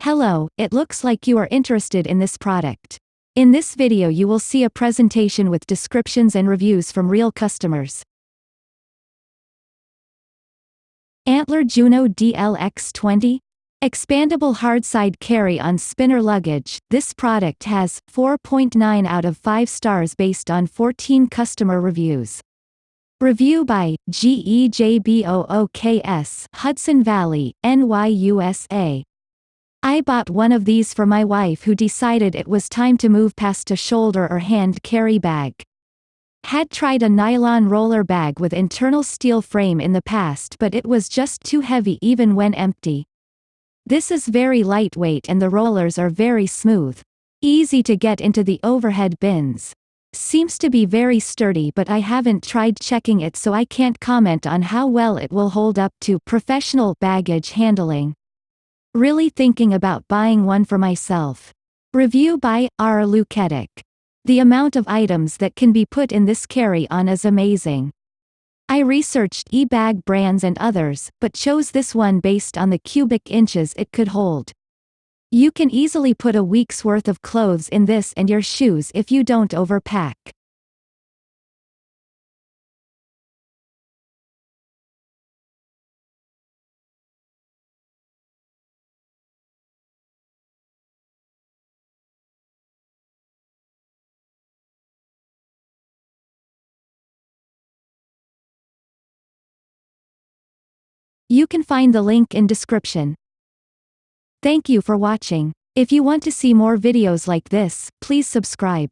Hello, it looks like you are interested in this product. In this video you will see a presentation with descriptions and reviews from real customers. Antler Juno DLX 20? Expandable Hardside Carry-on Spinner Luggage. This product has 4.9 out of 5 stars based on 14 customer reviews. Review by GEJBOOKS, Hudson Valley, NYUSA. I bought one of these for my wife who decided it was time to move past a shoulder or hand carry bag. Had tried a nylon roller bag with internal steel frame in the past, but it was just too heavy even when empty. This is very lightweight and the rollers are very smooth. Easy to get into the overhead bins. Seems to be very sturdy, but I haven't tried checking it, so I can't comment on how well it will hold up to professional baggage handling. Really thinking about buying one for myself. Review by Luketic. The amount of items that can be put in this carry-on is amazing. I researched e-bag brands and others, but chose this one based on the cubic inches it could hold. You can easily put a week's worth of clothes in this and your shoes if you don't overpack. You can find the link in description. Thank you for watching. If you want to see more videos like this, please subscribe.